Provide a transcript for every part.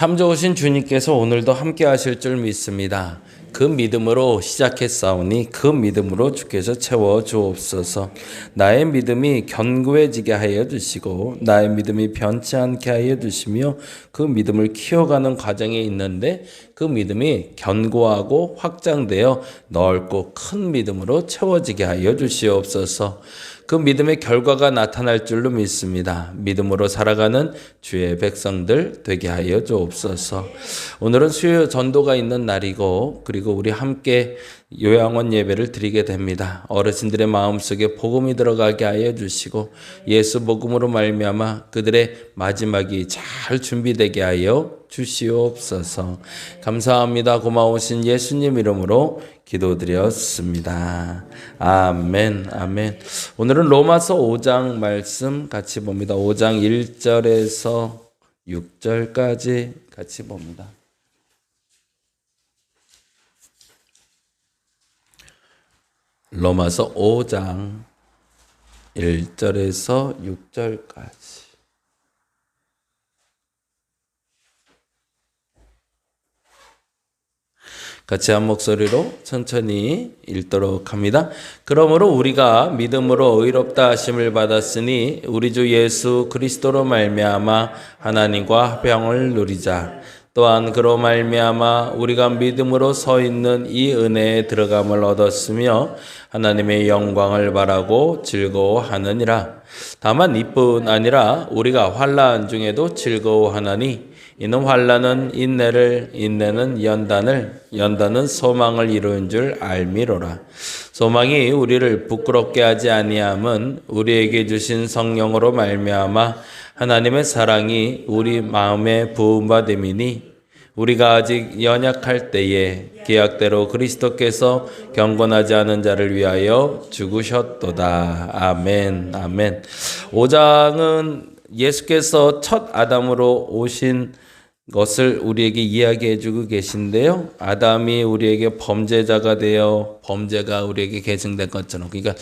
참 좋으신 주님께서 오늘도 함께 하실 줄 믿습니다. 그 믿음으로 시작했사오니 그 믿음으로 주께서 채워 주옵소서. 나의 믿음이 견고해지게 하여 주시고 나의 믿음이 변치 않게 하여 주시며 그 믿음을 키워가는 과정에 있는데 그 믿음이 견고하고 확장되어 넓고 큰 믿음으로 채워지게 하여 주시옵소서. 그 믿음의 결과가 나타날 줄로 믿습니다. 믿음으로 살아가는 주의 백성들 되게 하여 주옵소서. 오늘은 수요 전도가 있는 날이고 그리고 우리 함께 요양원 예배를 드리게 됩니다. 어르신들의 마음속에 복음이 들어가게 하여 주시고 예수 복음으로 말미암아 그들의 마지막이 잘 준비되게 하여 주시옵소서. 감사합니다. 고마우신 예수님 이름으로 기도드렸습니다. 아멘, 아멘. 오늘은 로마서 5장 말씀 같이 봅니다. 5장 1절에서 6절까지 같이 봅니다. 로마서 5장 1절에서 6절까지. 같이 한 목소리로 천천히 읽도록 합니다. 그러므로 우리가 믿음으로 의롭다 하심을 받았으니 우리 주 예수 그리스도로 말미암아 하나님과 화평을 누리자. 또한 그로 말미암아 우리가 믿음으로 서 있는 이 은혜에 들어감을 얻었으며 하나님의 영광을 바라고 즐거워하느니라. 다만 이뿐 아니라 우리가 환난 중에도 즐거워하나니 이는 환난은 인내를, 인내는 연단을, 연단은 소망을 이루는 줄 알미로라. 소망이 우리를 부끄럽게 하지 아니함은 우리에게 주신 성령으로 말미암아 하나님의 사랑이 우리 마음에 부음받음이니 우리가 아직 연약할 때에 계약대로 그리스도께서 경건하지 않은 자를 위하여 죽으셨도다. 아멘, 아멘. 5장은 예수께서 첫 아담으로 오신 것을 우리에게 이야기해 주고 계신데요. 아담이 우리에게 범죄자가 되어 범죄가 우리에게 계승된 것처럼, 그러니까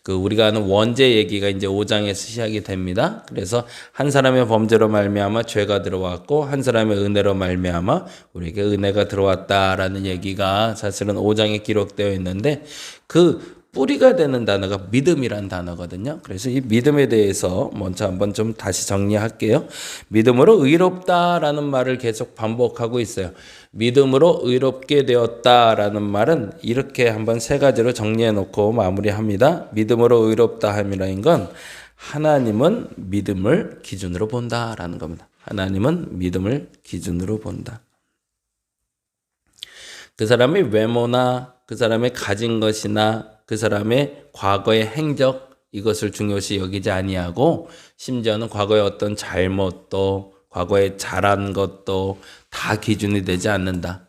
우리가 아는 원죄 얘기가 이제 5장에서 시작이 됩니다. 그래서 한 사람의 범죄로 말미암아 죄가 들어왔고 한 사람의 은혜로 말미암아 우리에게 은혜가 들어왔다라는 얘기가 사실은 5장에 기록되어 있는데 그 뿌리가 되는 단어가 믿음이란 단어거든요. 그래서 이 믿음에 대해서 먼저 한번 좀 다시 정리할게요. 믿음으로 의롭다라는 말을 계속 반복하고 있어요. 믿음으로 의롭게 되었다라는 말은 이렇게 한번 세 가지로 정리해 놓고 마무리합니다. 믿음으로 의롭다 함이라는 건 하나님은 믿음을 기준으로 본다라는 겁니다. 하나님은 믿음을 기준으로 본다. 그 사람의 외모나 그 사람의 가진 것이나 그 사람의 과거의 행적 이것을 중요시 여기지 아니하고 심지어는 과거의 어떤 잘못도 과거에 잘한 것도 다 기준이 되지 않는다.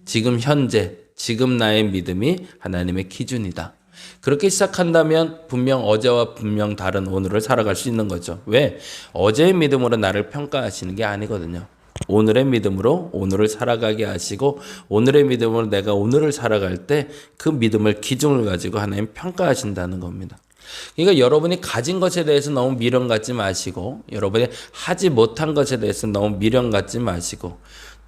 지금 현재 지금 나의 믿음이 하나님의 기준이다. 그렇게 시작한다면 분명 어제와 분명 다른 오늘을 살아갈 수 있는 거죠. 왜? 어제의 믿음으로 나를 평가하시는 게 아니거든요. 오늘의 믿음으로 오늘을 살아가게 하시고 오늘의 믿음으로 내가 오늘을 살아갈 때 그 믿음을 기준을 가지고 하나님 평가하신다는 겁니다. 그러니까 여러분이 가진 것에 대해서 너무 미련 갖지 마시고 여러분이 하지 못한 것에 대해서 너무 미련 갖지 마시고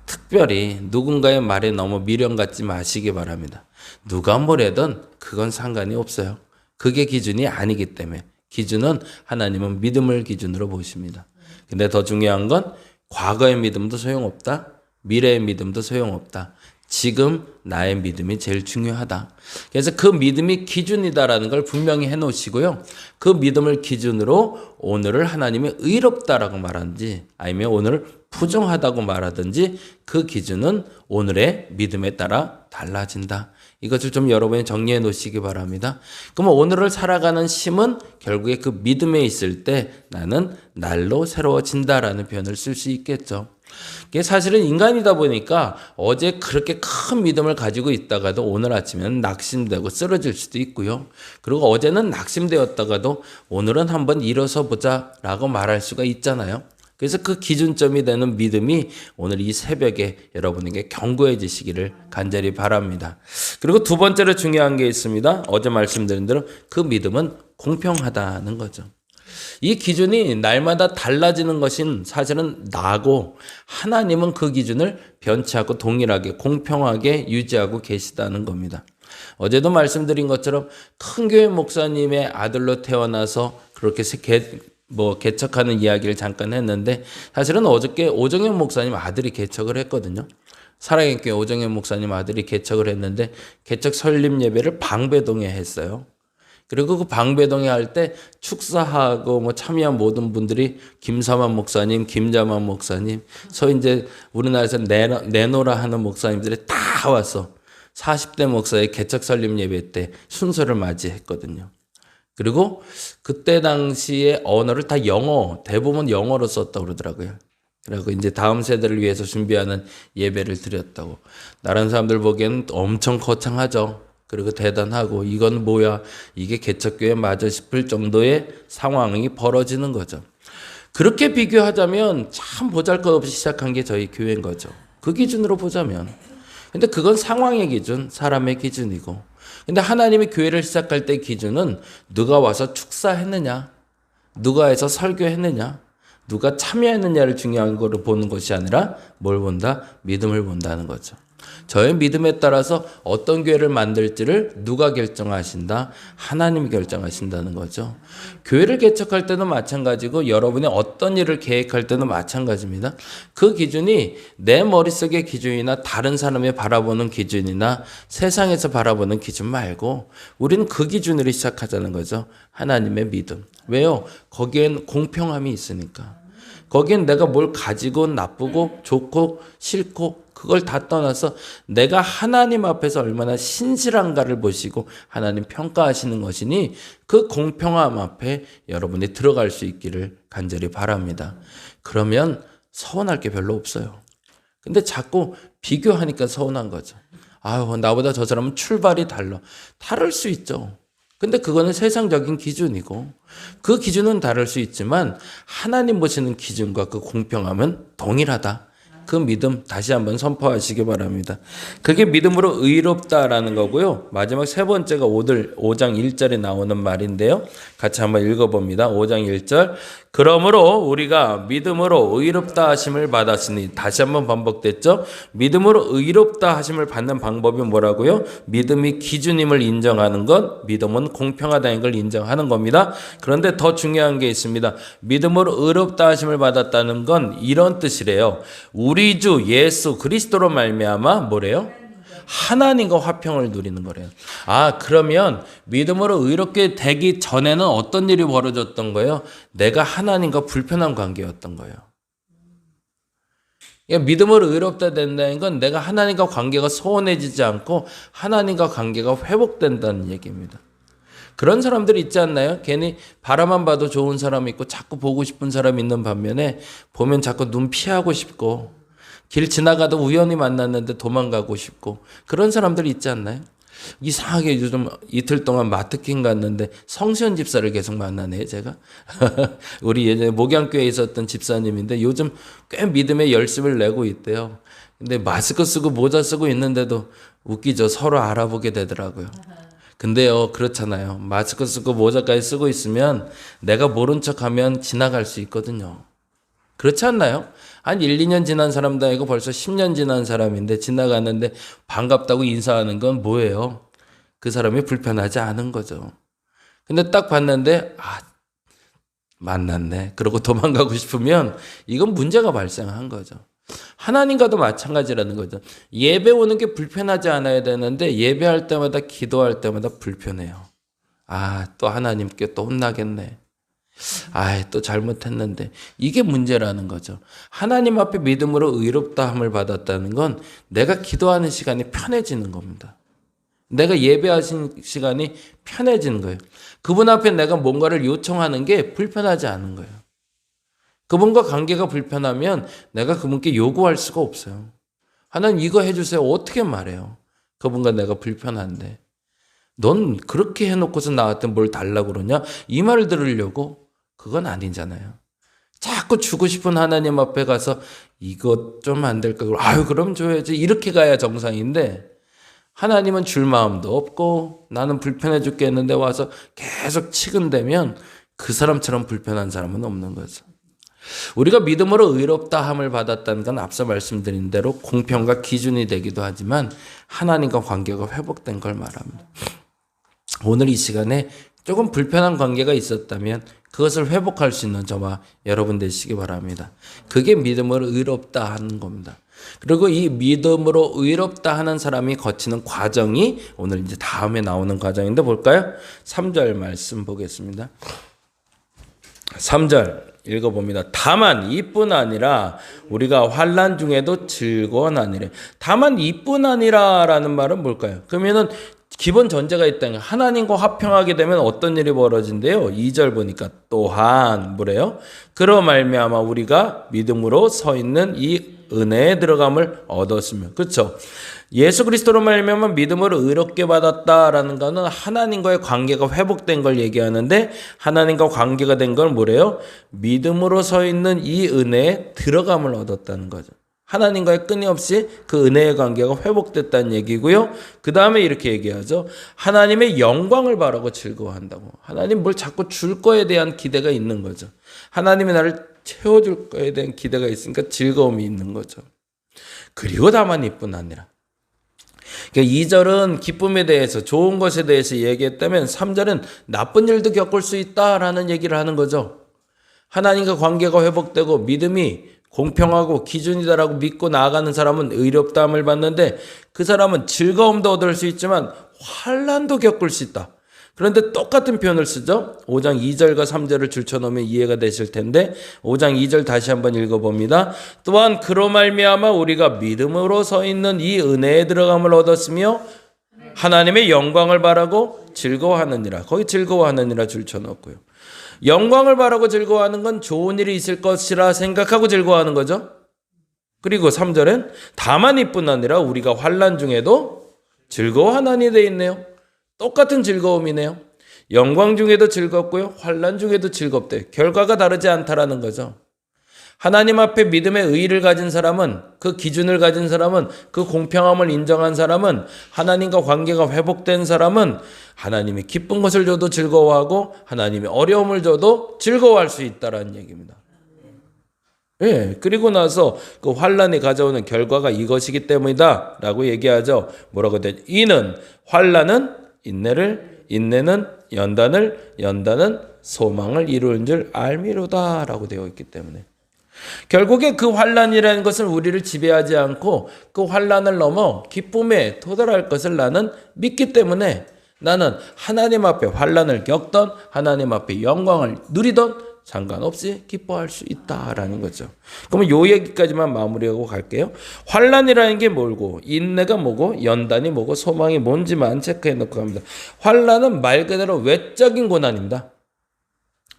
특별히 누군가의 말에 너무 미련 갖지 마시기 바랍니다. 누가 뭐래든 그건 상관이 없어요. 그게 기준이 아니기 때문에 기준은 하나님은 믿음을 기준으로 보십니다. 근데 더 중요한 건 과거의 믿음도 소용없다. 미래의 믿음도 소용없다. 지금 나의 믿음이 제일 중요하다. 그래서 그 믿음이 기준이다라는 걸 분명히 해놓으시고요. 그 믿음을 기준으로 오늘을 하나님이 의롭다라고 말하든지 아니면 오늘을 부정하다고 말하든지 그 기준은 오늘의 믿음에 따라 달라진다. 이것을 좀 여러분이 정리해 놓으시기 바랍니다. 그러면 오늘을 살아가는 심은 결국에 그 믿음에 있을 때 나는 날로 새로워진다라는 표현을 쓸 수 있겠죠. 이게 사실은 인간이다 보니까 어제 그렇게 큰 믿음을 가지고 있다가도 오늘 아침에는 낙심되고 쓰러질 수도 있고요. 그리고 어제는 낙심되었다가도 오늘은 한번 일어서 보자라고 말할 수가 있잖아요. 그래서 그 기준점이 되는 믿음이 오늘 이 새벽에 여러분에게 견고해지시기를 간절히 바랍니다. 그리고 두 번째로 중요한 게 있습니다. 어제 말씀드린 대로 그 믿음은 공평하다는 거죠. 이 기준이 날마다 달라지는 것인 사실은 나고 하나님은 그 기준을 변치 않고 동일하게 공평하게 유지하고 계시다는 겁니다. 어제도 말씀드린 것처럼 큰 교회 목사님의 아들로 태어나서 그렇게 개척하는 이야기를 잠깐 했는데 사실은 어저께 오정현 목사님 아들이 개척을 했거든요. 사랑의 교회 오정현 목사님 아들이 개척을 했는데 개척 설립 예배를 방배동에 했어요. 그리고 그 방배동에 할 때 축사하고 참여한 모든 분들이 김사만 목사님, 김자만 목사님, 이제 우리나라에서 내노라 하는 목사님들이 다 와서 40대 목사의 개척 설립 예배 때 순서를 맞이했거든요. 그리고 그때 당시에 언어를 다 대부분 영어로 썼다고 그러더라고요. 그리고 이제 다음 세대를 위해서 준비하는 예배를 드렸다고. 다른 사람들 보기에는 엄청 거창하죠. 그리고 대단하고 이건 뭐야? 이게 개척교회 맞아 싶을 정도의 상황이 벌어지는 거죠. 그렇게 비교하자면 참 보잘것없이 시작한 게 저희 교회인 거죠. 그 기준으로 보자면. 근데 그건 상황의 기준, 사람의 기준이고. 근데 하나님이 교회를 시작할 때 기준은 누가 와서 축사했느냐, 누가 해서 설교했느냐, 누가 참여했느냐를 중요한 거로 보는 것이 아니라 뭘 본다? 믿음을 본다는 거죠. 저의 믿음에 따라서 어떤 교회를 만들지를 누가 결정하신다? 하나님이 결정하신다는 거죠. 교회를 개척할 때는 마찬가지고 여러분이 어떤 일을 계획할 때는 마찬가지입니다. 그 기준이 내 머릿속의 기준이나 다른 사람이 바라보는 기준이나 세상에서 바라보는 기준 말고 우리는 그 기준으로 시작하자는 거죠. 하나님의 믿음. 왜요? 거기엔 공평함이 있으니까. 거기엔 내가 뭘 가지고 나쁘고 좋고 싫고 그걸 다 떠나서 내가 하나님 앞에서 얼마나 신실한가를 보시고 하나님 평가하시는 것이니 그 공평함 앞에 여러분이 들어갈 수 있기를 간절히 바랍니다. 그러면 서운할 게 별로 없어요. 근데 자꾸 비교하니까 서운한 거죠. 아유, 나보다 저 사람은 출발이 다를 수 있죠. 근데 그거는 세상적인 기준이고 그 기준은 다를 수 있지만 하나님 보시는 기준과 그 공평함은 동일하다. 그 믿음 다시 한번 선포하시기 바랍니다. 그게 믿음으로 의롭다라는 거고요. 마지막 세 번째가 5장 1절에 나오는 말인데요. 같이 한번 읽어봅니다. 5장 1절. 그러므로 우리가 믿음으로 의롭다 하심을 받았으니, 다시 한번 반복됐죠. 믿음으로 의롭다 하심을 받는 방법이 뭐라고요? 믿음이 기준임을 인정하는 것, 믿음은 공평하다는 걸 인정하는 겁니다. 그런데 더 중요한 게 있습니다. 믿음으로 의롭다 하심을 받았다는 건 이런 뜻이래요. 우리 주 예수 그리스도로 말미암아 뭐래요? 하나님과 화평을 누리는 거래요. 그러면 믿음으로 의롭게 되기 전에는 어떤 일이 벌어졌던 거예요? 내가 하나님과 불편한 관계였던 거예요. 그러니까 믿음으로 의롭다 된다는 건 내가 하나님과 관계가 소원해지지 않고 하나님과 관계가 회복된다는 얘기입니다. 그런 사람들이 있지 않나요? 괜히 바라만 봐도 좋은 사람 있고 자꾸 보고 싶은 사람 있는 반면에 보면 자꾸 눈 피하고 싶고 길 지나가다 우연히 만났는데 도망가고 싶고 그런 사람들이 있지 않나요? 이상하게 요즘 이틀 동안 마트킹 갔는데 성시현 집사를 계속 만나네요, 제가. 우리 예전에 목양교회에 있었던 집사님인데 요즘 꽤 믿음의 열심을 내고 있대요. 근데 마스크 쓰고 모자 쓰고 있는데도 웃기죠. 서로 알아보게 되더라고요. 근데요, 그렇잖아요. 마스크 쓰고 모자까지 쓰고 있으면 내가 모른 척하면 지나갈 수 있거든요. 그렇지 않나요? 한 1, 2년 지난 사람도 아니고 벌써 10년 지난 사람인데 지나가는데 반갑다고 인사하는 건 뭐예요? 그 사람이 불편하지 않은 거죠. 근데 딱 봤는데 만났네. 그러고 도망가고 싶으면 이건 문제가 발생한 거죠. 하나님과도 마찬가지라는 거죠. 예배 오는 게 불편하지 않아야 되는데 예배할 때마다 기도할 때마다 불편해요. 또 하나님께 또 혼나겠네. 또 잘못했는데 이게 문제라는 거죠. 하나님 앞에 믿음으로 의롭다함을 받았다는 건 내가 기도하는 시간이 편해지는 겁니다. 내가 예배하신 시간이 편해지는 거예요. 그분 앞에 내가 뭔가를 요청하는 게 불편하지 않은 거예요. 그분과 관계가 불편하면 내가 그분께 요구할 수가 없어요. 하나님 이거 해주세요. 어떻게 말해요? 그분과 내가 불편한데 넌 그렇게 해놓고서 나한테 뭘 달라고 그러냐? 이 말을 들으려고? 그건 아니잖아요. 자꾸 주고 싶은 하나님 앞에 가서 이것 좀 안 될까? 그럼 줘야지. 이렇게 가야 정상인데 하나님은 줄 마음도 없고 나는 불편해 죽겠는데 와서 계속 치근대면 그 사람처럼 불편한 사람은 없는 거죠. 우리가 믿음으로 의롭다 함을 받았다는 건 앞서 말씀드린 대로 공평과 기준이 되기도 하지만 하나님과 관계가 회복된 걸 말합니다. 오늘 이 시간에 조금 불편한 관계가 있었다면 그것을 회복할 수 있는 저와 여러분 되시기 바랍니다. 그게 믿음으로 의롭다 하는 겁니다. 그리고 이 믿음으로 의롭다 하는 사람이 거치는 과정이 오늘 이제 다음에 나오는 과정인데 볼까요? 3절 말씀 보겠습니다. 3절 읽어봅니다. 다만 이뿐 아니라 우리가 환난 중에도 즐거워하니라. 다만 이뿐 아니라라는 말은 뭘까요? 그러면은 기본 전제가 있다는 거예요. 하나님과 화평하게 되면 어떤 일이 벌어진대요? 2절 보니까 또한 뭐래요? 그러 말미암아 우리가 믿음으로 서 있는 이 은혜에 들어감을 얻었으며, 그렇죠? 예수 그리스도로 말미암아 믿음으로 의롭게 받았다라는 거는 하나님과의 관계가 회복된 걸 얘기하는데 하나님과 관계가 된 걸 뭐래요? 믿음으로 서 있는 이 은혜에 들어감을 얻었다는 거죠. 하나님과의 끊임없이 그 은혜의 관계가 회복됐다는 얘기고요. 그 다음에 이렇게 얘기하죠. 하나님의 영광을 바라고 즐거워한다고. 하나님 뭘 자꾸 줄 거에 대한 기대가 있는 거죠. 하나님이 나를 채워줄 거에 대한 기대가 있으니까 즐거움이 있는 거죠. 그리고 다만 이뿐 아니라. 그러니까 2절은 기쁨에 대해서 좋은 것에 대해서 얘기했다면 3절은 나쁜 일도 겪을 수 있다라는 얘기를 하는 거죠. 하나님과 관계가 회복되고 믿음이 공평하고 기준이다라고 믿고 나아가는 사람은 의롭다함을 받는데 그 사람은 즐거움도 얻을 수 있지만 환난도 겪을 수 있다. 그런데 똑같은 표현을 쓰죠. 5장 2절과 3절을 줄쳐놓으면 이해가 되실 텐데 5장 2절 다시 한번 읽어봅니다. 또한 그로 말미암아 우리가 믿음으로 서 있는 이 은혜에 들어감을 얻었으며 하나님의 영광을 바라고 즐거워하느니라. 거기 즐거워하느니라 줄쳐놓고요. 영광을 바라고 즐거워하는 건 좋은 일이 있을 것이라 생각하고 즐거워하는 거죠. 그리고 3절엔 다만 이뿐 아니라 우리가 환난 중에도 즐거워하나니 되어 있네요. 똑같은 즐거움이네요. 영광 중에도 즐겁고요. 환난 중에도 즐겁대요. 결과가 다르지 않다라는 거죠. 하나님 앞에 믿음의 의의를 가진 사람은, 그 기준을 가진 사람은, 그 공평함을 인정한 사람은, 하나님과 관계가 회복된 사람은 하나님이 기쁜 것을 줘도 즐거워하고 하나님이 어려움을 줘도 즐거워할 수 있다라는 얘기입니다. 예, 그리고 나서 그 환난이 가져오는 결과가 이것이기 때문이다 라고 얘기하죠. 뭐라고 되죠? 이는 환난은 인내를, 인내는 연단을, 연단은 소망을 이루는 줄 알미로다 라고 되어 있기 때문에 결국에 그 환난이라는 것은 우리를 지배하지 않고 그 환난을 넘어 기쁨에 도달할 것을 나는 믿기 때문에 나는 하나님 앞에 환난을 겪던 하나님 앞에 영광을 누리던 상관없이 기뻐할 수 있다라는 거죠. 그러면 요 얘기까지만 마무리하고 갈게요. 환난이라는 게 뭐고 인내가 뭐고 연단이 뭐고 소망이 뭔지만 체크해 놓고 갑니다. 환난은 말 그대로 외적인 고난입니다.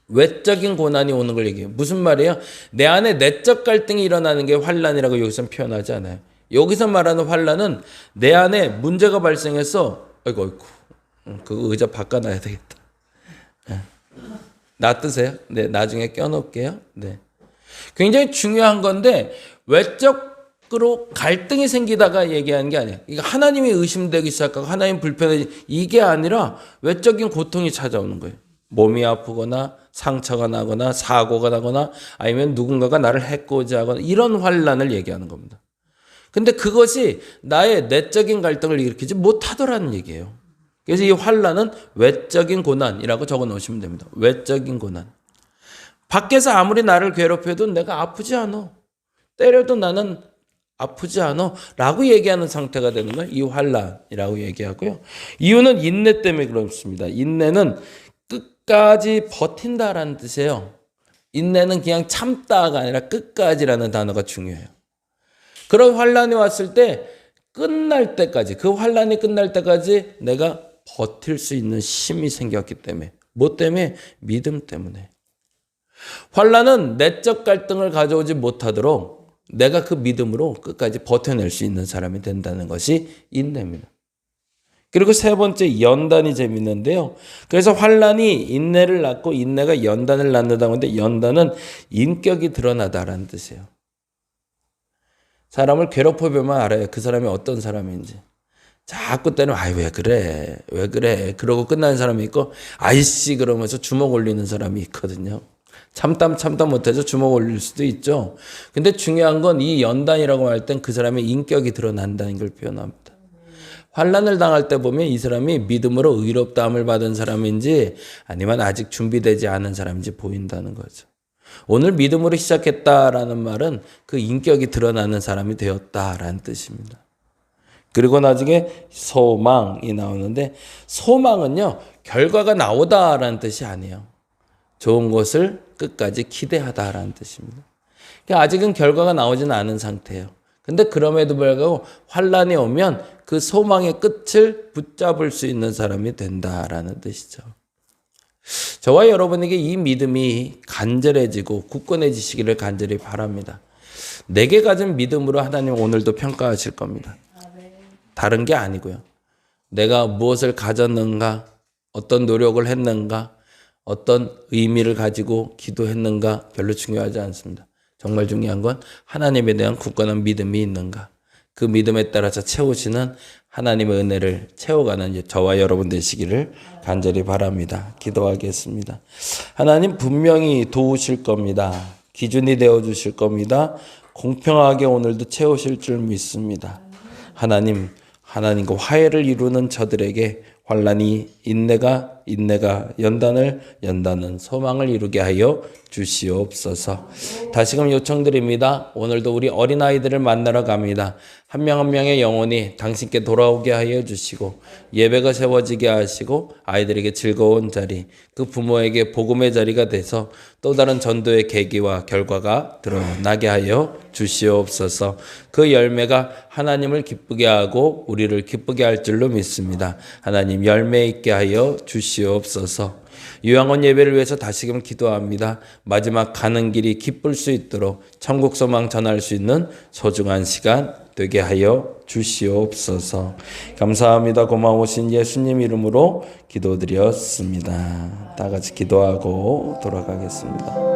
외적인 고난이 오는 걸 얘기해요. 무슨 말이에요? 내 안에 내적 갈등이 일어나는 게 환난이라고 여기서 표현하지 않아요. 여기서 말하는 환난은 내 안에 문제가 발생해서 아이고 그 의자 바꿔놔야 되겠다. 놔두세요. 네, 나중에 껴놓을게요. 네, 굉장히 중요한 건데 외적으로 갈등이 생기다가 얘기하는 게 아니에요. 이거 하나님이 의심되기 시작하고 하나님 불편해지 이게 아니라 외적인 고통이 찾아오는 거예요. 몸이 아프거나 상처가 나거나 사고가 나거나 아니면 누군가가 나를 해코지 하거나 이런 환난을 얘기하는 겁니다. 근데 그것이 나의 내적인 갈등을 일으키지 못하더라는 얘기예요. 그래서 이 환난은 외적인 고난이라고 적어 놓으시면 됩니다. 외적인 고난. 밖에서 아무리 나를 괴롭혀도 내가 아프지 않아. 때려도 나는 아프지 않아. 라고 얘기하는 상태가 되는 걸 이 환난이라고 얘기하고요. 이유는 인내 때문에 그렇습니다. 인내는 끝까지 버틴다라는 뜻이에요. 인내는 그냥 참다가 아니라 끝까지라는 단어가 중요해요. 그런 환난이 왔을 때 끝날 때까지, 그 환난이 끝날 때까지 내가 버틸 수 있는 힘이 생겼기 때문에. 뭐 때문에? 믿음 때문에. 환난은 내적 갈등을 가져오지 못하도록 내가 그 믿음으로 끝까지 버텨낼 수 있는 사람이 된다는 것이 인내입니다. 그리고 세 번째 연단이 재밌는데요. 그래서 환난이 인내를 낳고 인내가 연단을 낳는다고 하는데 연단은 인격이 드러나다라는 뜻이에요. 사람을 괴롭혀보면 알아요. 그 사람이 어떤 사람인지. 자꾸 때는 아이 왜 그래 왜 그래 그러고 끝나는 사람이 있고 아이씨 그러면서 주먹 올리는 사람이 있거든요. 참다 못해서 주먹 올릴 수도 있죠. 근데 중요한 건 이 연단이라고 할 땐 그 사람의 인격이 드러난다는 걸 표현합니다. 환난을 당할 때 보면 이 사람이 믿음으로 의롭다함을 받은 사람인지 아니면 아직 준비되지 않은 사람인지 보인다는 거죠. 오늘 믿음으로 시작했다라는 말은 그 인격이 드러나는 사람이 되었다라는 뜻입니다. 그리고 나중에 소망이 나오는데 소망은요 결과가 나오다라는 뜻이 아니에요. 좋은 것을 끝까지 기대하다라는 뜻입니다. 그러니까 아직은 결과가 나오지는 않은 상태예요. 근데 그럼에도 불구하고 환난이 오면 그 소망의 끝을 붙잡을 수 있는 사람이 된다라는 뜻이죠. 저와 여러분에게 이 믿음이 간절해지고 굳건해지시기를 간절히 바랍니다. 내게 가진 믿음으로 하나님 오늘도 평가하실 겁니다. 다른 게 아니고요. 내가 무엇을 가졌는가, 어떤 노력을 했는가, 어떤 의미를 가지고 기도했는가 별로 중요하지 않습니다. 정말 중요한 건 하나님에 대한 굳건한 믿음이 있는가. 그 믿음에 따라서 채우시는 하나님의 은혜를 채워가는 저와 여러분 되시기를 간절히 바랍니다. 기도하겠습니다. 하나님 분명히 도우실 겁니다. 기준이 되어주실 겁니다. 공평하게 오늘도 채우실 줄 믿습니다. 하나님과 화해를 이루는 저들에게 환난이 인내가 연단은 소망을 이루게 하여 주시옵소서. 다시금 요청드립니다. 오늘도 우리 어린아이들을 만나러 갑니다. 한 명 한 명의 영혼이 당신께 돌아오게 하여 주시고 예배가 세워지게 하시고 아이들에게 즐거운 자리, 그 부모에게 복음의 자리가 돼서 또 다른 전도의 계기와 결과가 드러나게 하여 주시옵소서. 그 열매가 하나님을 기쁘게 하고 우리를 기쁘게 할 줄로 믿습니다. 하나님 열매 있게 하여 주시옵소서. 유양원 예배를 위해서 다시금 기도합니다. 마지막 가는 길이 기쁠 수 있도록 천국 소망 전할 수 있는 소중한 시간 되게 하여 주시옵소서. 감사합니다. 고마우신 예수님 이름으로 기도드렸습니다. 다 같이 기도하고 돌아가겠습니다.